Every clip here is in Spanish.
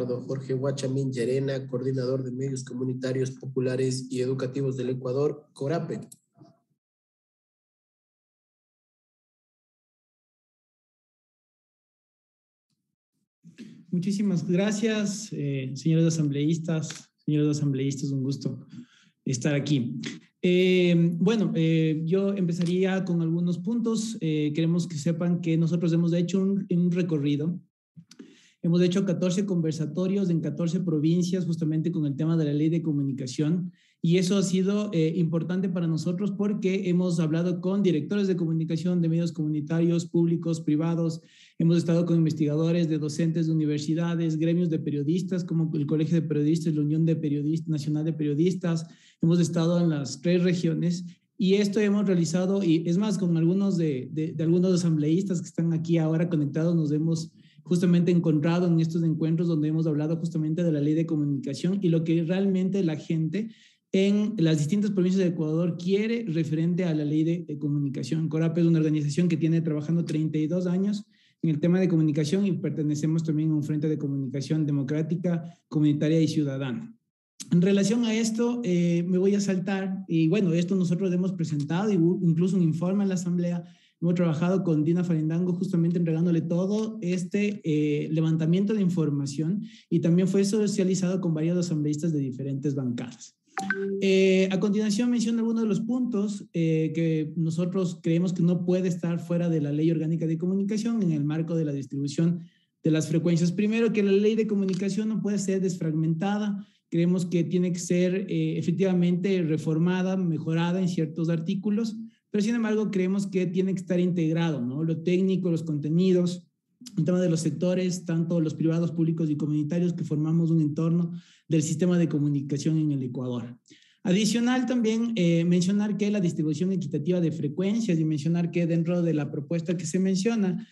Jorge Guachamín Llerena, coordinador de medios comunitarios populares y educativos del Ecuador, CORAPE. Muchísimas gracias, señores asambleístas, un gusto estar aquí. Yo empezaría con algunos puntos. Queremos que sepan que nosotros hemos hecho un recorrido. Hemos hecho 14 conversatorios en 14 provincias justamente con el tema de la ley de comunicación, y eso ha sido importante para nosotros porque hemos hablado con directores de comunicación de medios comunitarios, públicos, privados, hemos estado con investigadores de docentes de universidades, gremios de periodistas como el Colegio de Periodistas, la Unión de Nacional de Periodistas, hemos estado en las 3 regiones. Y esto hemos realizado, y es más, con algunos de algunos asambleístas que están aquí ahora conectados, nos hemos justamente encontrado en estos encuentros donde hemos hablado justamente de la ley de comunicación y lo que realmente la gente en las distintas provincias de Ecuador quiere referente a la ley de comunicación. CORAPE es una organización que tiene trabajando 32 años en el tema de comunicación y pertenecemos también a un frente de comunicación democrática, comunitaria y ciudadana. En relación a esto, me voy a saltar, y bueno, esto nosotros hemos presentado, incluso un informe a la Asamblea. Hemos trabajado con Dina Farindango justamente entregándole todo este levantamiento de información, y también fue socializado con varios asambleístas de diferentes bancadas. A continuación menciono algunos de los puntos que nosotros creemos que no puede estar fuera de la Ley Orgánica de Comunicación en el marco de la distribución de las frecuencias. Primero, que la ley de comunicación no puede ser desfragmentada. Creemos que tiene que ser efectivamente reformada, mejorada en ciertos artículos, pero sin embargo creemos que tiene que estar integrado, ¿no? Lo técnico, los contenidos, el tema de los sectores, tanto los privados, públicos y comunitarios, que formamos un entorno del sistema de comunicación en el Ecuador. Adicional también mencionar que la distribución equitativa de frecuencias, y mencionar que dentro de la propuesta que se menciona,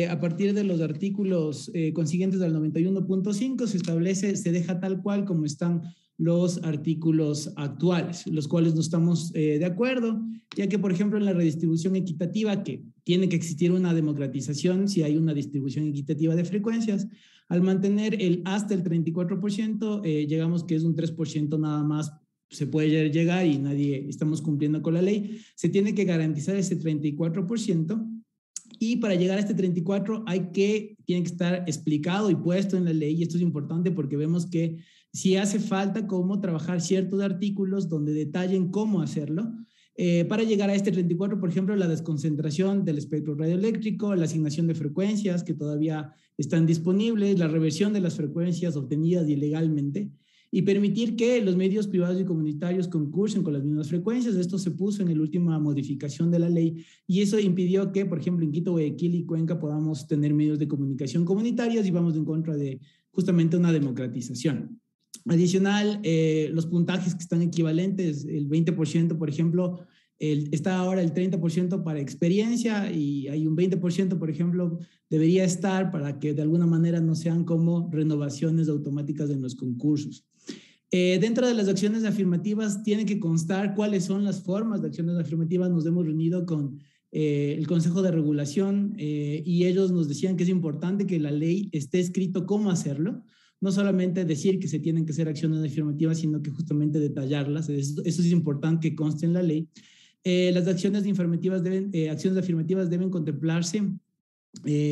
a partir de los artículos consiguientes al 91.5 se establece, se deja tal cual como están los artículos actuales, los cuales no estamos de acuerdo, ya que, por ejemplo, en la redistribución equitativa, que tiene que existir una democratización si hay una distribución equitativa de frecuencias, al mantener hasta el 34%, llegamos que es un 3% nada más se puede llegar y nadie estamos cumpliendo con la ley. Se tiene que garantizar ese 34%. Y para llegar a este 34 tiene que estar explicado y puesto en la ley, y esto es importante porque vemos que si hace falta cómo trabajar ciertos artículos donde detallen cómo hacerlo. Para llegar a este 34, por ejemplo, la desconcentración del espectro radioeléctrico, la asignación de frecuencias que todavía están disponibles, la reversión de las frecuencias obtenidas ilegalmente, y permitir que los medios privados y comunitarios concursen con las mismas frecuencias. Esto se puso en la última modificación de la ley, y eso impidió que, por ejemplo, en Quito, Guayaquil y Cuenca podamos tener medios de comunicación comunitarios, y vamos en contra de justamente una democratización. Adicional, los puntajes que están equivalentes, el 20%, por ejemplo, está ahora el 30% para experiencia, y hay un 20%, por ejemplo, debería estar para que de alguna manera no sean como renovaciones automáticas en los concursos. Dentro de las acciones afirmativas tiene que constar cuáles son las formas de acciones afirmativas. Nos hemos reunido con el Consejo de Regulación y ellos nos decían que es importante que la ley esté escrito cómo hacerlo, no solamente decir que se tienen que hacer acciones afirmativas, sino que justamente detallarlas. Eso es importante que conste en la ley. Las acciones afirmativas deben contemplarse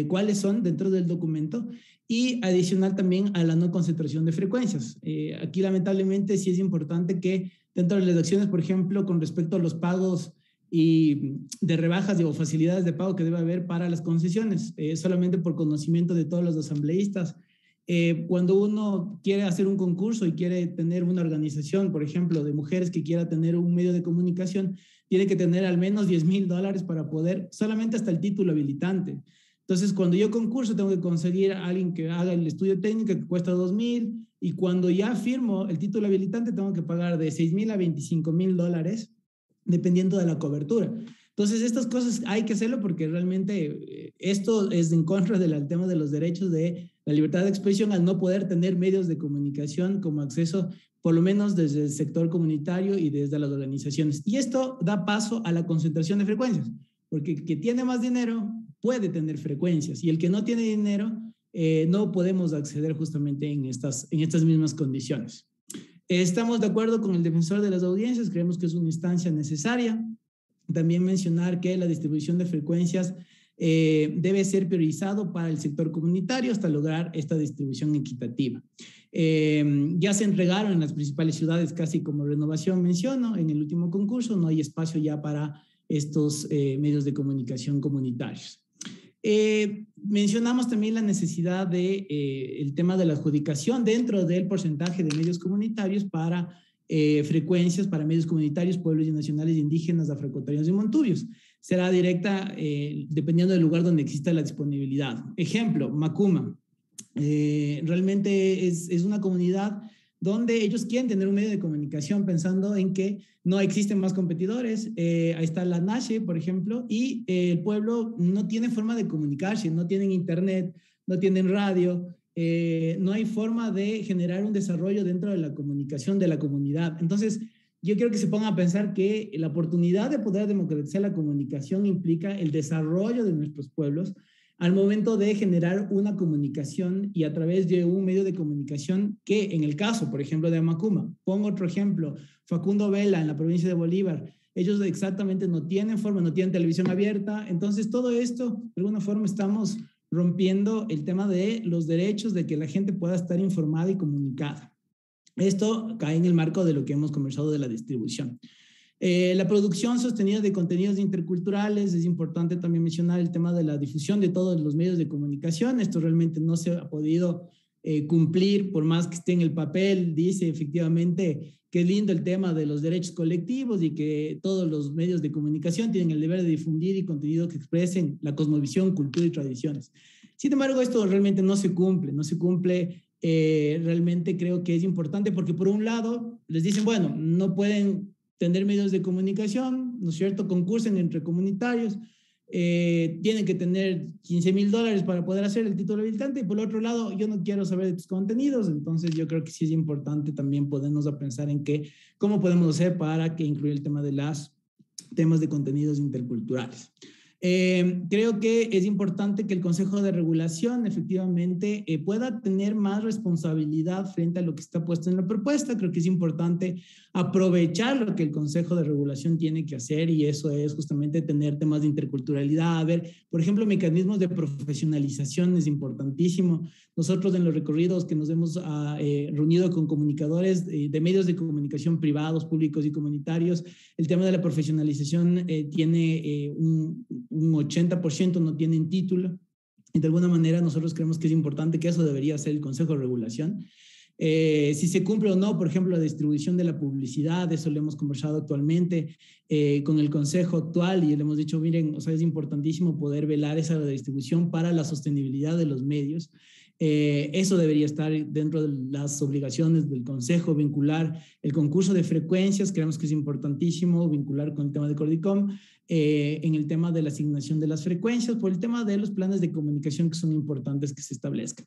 cuáles son dentro del documento, y adicional también a la no concentración de frecuencias. Aquí lamentablemente sí es importante que dentro de las acciones, por ejemplo, con respecto a los pagos y de rebajas o facilidades de pago que debe haber para las concesiones, solamente por conocimiento de todos los asambleístas, cuando uno quiere hacer un concurso y quiere tener una organización, por ejemplo, de mujeres que quiera tener un medio de comunicación, tiene que tener al menos $10,000 para poder, solamente hasta el título habilitante. Entonces, cuando yo concurso, tengo que conseguir a alguien que haga el estudio técnico, que cuesta $2,000, y cuando ya firmo el título habilitante, tengo que pagar de $6,000 a $25,000, dependiendo de la cobertura. Entonces, estas cosas hay que hacerlo porque realmente esto es en contra del tema de los derechos de la libertad de expresión, al no poder tener medios de comunicación como acceso, por lo menos desde el sector comunitario y desde las organizaciones. Y esto da paso a la concentración de frecuencias, porque el que tiene más dinero puede tener frecuencias, y el que no tiene dinero no podemos acceder justamente en estas mismas condiciones. Estamos de acuerdo con el defensor de las audiencias, creemos que es una instancia necesaria. También mencionar que la distribución de frecuencias debe ser priorizado para el sector comunitario hasta lograr esta distribución equitativa. Ya se entregaron en las principales ciudades, casi como Renovación menciono, en el último concurso, no hay espacio ya para estos medios de comunicación comunitarios. Mencionamos también la necesidad de el tema de la adjudicación dentro del porcentaje de medios comunitarios para frecuencias para medios comunitarios, pueblos y nacionales indígenas, afroecuatorianos y montubios. Será directa dependiendo del lugar donde exista la disponibilidad. Ejemplo, Macuma. Realmente es una comunidad donde ellos quieren tener un medio de comunicación pensando en que no existen más competidores. Ahí está la NASHE, por ejemplo, y el pueblo no tiene forma de comunicarse, no tienen internet, no tienen radio, no hay forma de generar un desarrollo dentro de la comunicación de la comunidad. Entonces, yo quiero que se pongan a pensar que la oportunidad de poder democratizar la comunicación implica el desarrollo de nuestros pueblos al momento de generar una comunicación y a través de un medio de comunicación que en el caso, por ejemplo, de Amacuma, pongo otro ejemplo, Facundo Vela en la provincia de Bolívar, ellos exactamente no tienen forma, no tienen televisión abierta, entonces todo esto, de alguna forma estamos rompiendo el tema de los derechos de que la gente pueda estar informada y comunicada. Esto cae en el marco de lo que hemos conversado de la distribución. La producción sostenida de contenidos interculturales, es importante también mencionar el tema de la difusión de todos los medios de comunicación. Esto realmente no se ha podido cumplir, por más que esté en el papel, dice efectivamente que es lindo el tema de los derechos colectivos y que todos los medios de comunicación tienen el deber de difundir y contenido que expresen la cosmovisión, cultura y tradiciones. Sin embargo, esto realmente no se cumple, realmente creo que es importante porque por un lado les dicen, bueno, no pueden tener medios de comunicación, ¿no es cierto? Concursen entre comunitarios, tienen que tener $15,000 para poder hacer el título habilitante y por el otro lado, yo no quiero saber de tus contenidos, entonces yo creo que sí es importante también ponernos a pensar en cómo podemos hacer para que incluya el tema de los temas de contenidos interculturales. Creo que es importante que el Consejo de Regulación efectivamente pueda tener más responsabilidad frente a lo que está puesto en la propuesta. Creo que es importante aprovechar lo que el Consejo de Regulación tiene que hacer y eso es justamente tener temas de interculturalidad. A ver, por ejemplo, mecanismos de profesionalización es importantísimo. Nosotros en los recorridos que nos hemos reunido con comunicadores de medios de comunicación privados, públicos y comunitarios, el tema de la profesionalización tiene un 80% no tienen título y de alguna manera nosotros creemos que es importante que eso debería ser el Consejo de Regulación. Si se cumple o no, por ejemplo, la distribución de la publicidad, eso lo hemos conversado actualmente con el Consejo actual y le hemos dicho, miren, o sea, es importantísimo poder velar esa distribución para la sostenibilidad de los medios. Eso debería estar dentro de las obligaciones del Consejo, vincular el concurso de frecuencias, creemos que es importantísimo vincular con el tema de Cordicom, en el tema de la asignación de las frecuencias, por el tema de los planes de comunicación que son importantes que se establezcan.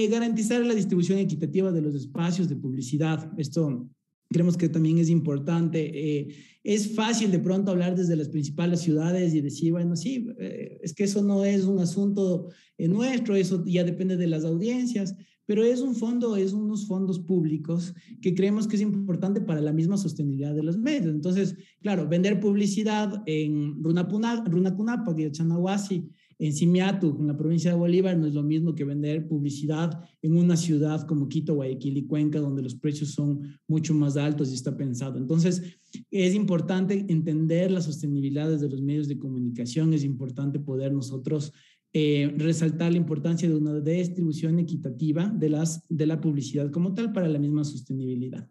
Garantizar la distribución equitativa de los espacios de publicidad, esto creemos que también es importante. Es fácil de pronto hablar desde las principales ciudades y decir, bueno, sí, es que eso no es un asunto nuestro, eso ya depende de las audiencias, pero es unos fondos públicos que creemos que es importante para la misma sostenibilidad de los medios. Entonces, claro, vender publicidad en Runacunapac y Chanahuasi, en Simiatu, en la provincia de Bolívar, no es lo mismo que vender publicidad en una ciudad como Quito, Guayaquil y Cuenca, donde los precios son mucho más altos y está pensado. Entonces, es importante entender las sostenibilidades de los medios de comunicación, es importante poder nosotros resaltar la importancia de una distribución equitativa de la publicidad como tal para la misma sostenibilidad.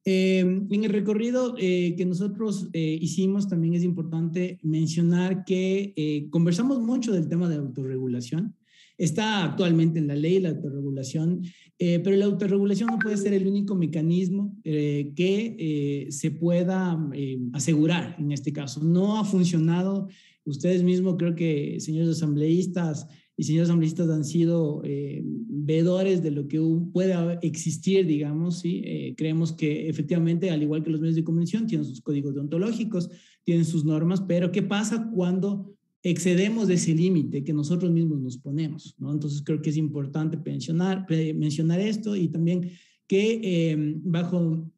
En el recorrido que nosotros hicimos también es importante mencionar que conversamos mucho del tema de la autorregulación. Está actualmente en la ley la autorregulación, pero la autorregulación no puede ser el único mecanismo que se pueda asegurar en este caso. No ha funcionado. Ustedes mismos, creo que señores asambleístas y señores asambleístas han sido veedores de lo que puede existir, digamos, ¿sí? Creemos que efectivamente, al igual que los medios de comunicación, tienen sus códigos deontológicos, tienen sus normas, pero ¿qué pasa cuando excedemos ese límite que nosotros mismos nos ponemos, ¿no? Entonces creo que es importante mencionar esto y también que bajo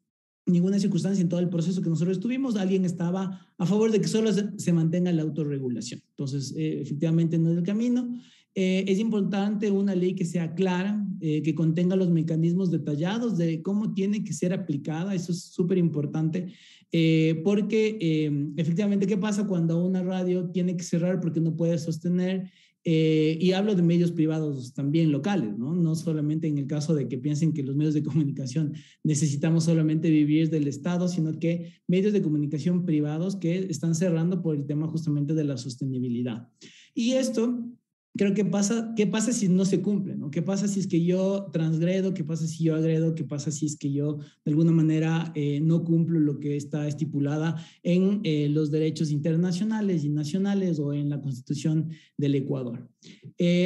ninguna circunstancia en todo el proceso que nosotros tuvimos, alguien estaba a favor de que solo se mantenga la autorregulación. Entonces, efectivamente no es el camino. Es importante una ley que sea clara, que contenga los mecanismos detallados de cómo tiene que ser aplicada. Eso es súper importante, porque efectivamente, ¿qué pasa cuando una radio tiene que cerrar porque no puede sostener? Y hablo de medios privados también locales, ¿no? No solamente en el caso de que piensen que los medios de comunicación necesitamos solamente vivir del Estado, sino que medios de comunicación privados que están cerrando por el tema justamente de la sostenibilidad. Y esto, creo que ¿qué pasa si no se cumple, ¿no? ¿Qué pasa si es que yo transgredo? ¿Qué pasa si yo agredo? ¿Qué pasa si es que yo de alguna manera no cumplo lo que está estipulada en los derechos internacionales y nacionales o en la Constitución del Ecuador?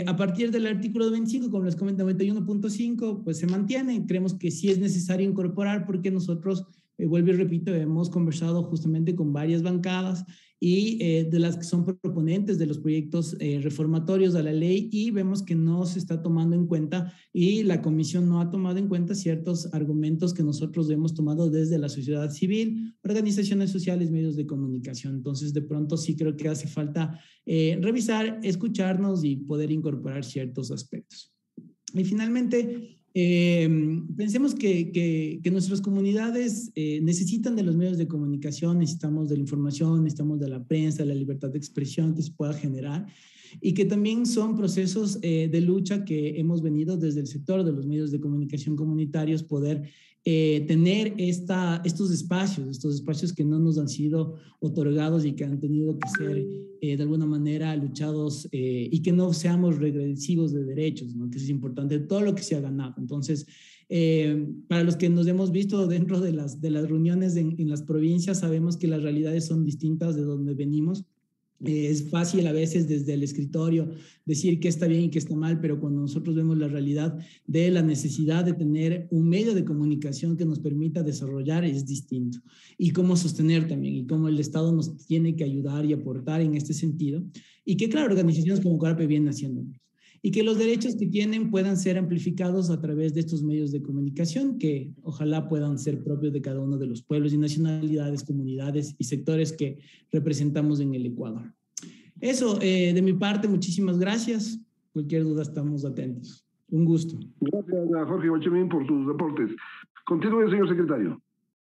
A partir del artículo 25, como les comento, 91.5, pues se mantiene. Creemos que sí es necesario incorporar porque nosotros, vuelvo y repito, hemos conversado justamente con varias bancadas y de las que son proponentes de los proyectos reformatorios a la ley, y vemos que no se está tomando en cuenta y la comisión no ha tomado en cuenta ciertos argumentos que nosotros hemos tomado desde la sociedad civil, organizaciones sociales, medios de comunicación. Entonces, de pronto sí creo que hace falta revisar, escucharnos y poder incorporar ciertos aspectos. Y finalmente, pensemos que nuestras comunidades necesitan de los medios de comunicación, necesitamos de la información, necesitamos de la prensa, de la libertad de expresión que se pueda generar, y que también son procesos de lucha que hemos venido desde el sector de los medios de comunicación comunitarios, poder tener estos espacios que no nos han sido otorgados y que han tenido que ser de alguna manera luchados, y que no seamos regresivos de derechos, ¿no? Que eso es importante, todo lo que se ha ganado. Entonces, para los que nos hemos visto dentro de las reuniones en las provincias, sabemos que las realidades son distintas de donde venimos. Es fácil a veces desde el escritorio decir qué está bien y qué está mal, pero cuando nosotros vemos la realidad de la necesidad de tener un medio de comunicación que nos permita desarrollar, es distinto. Y cómo sostener también, y cómo el Estado nos tiene que ayudar y aportar en este sentido. Y que, claro, organizaciones como Corape vienen haciendo. Y que los derechos que tienen puedan ser amplificados a través de estos medios de comunicación que ojalá puedan ser propios de cada uno de los pueblos y nacionalidades, comunidades y sectores que representamos en el Ecuador. Eso, de mi parte, muchísimas gracias. Cualquier duda estamos atentos. Un gusto. Gracias a Jorge Guachemín por sus aportes. Continúe, señor secretario.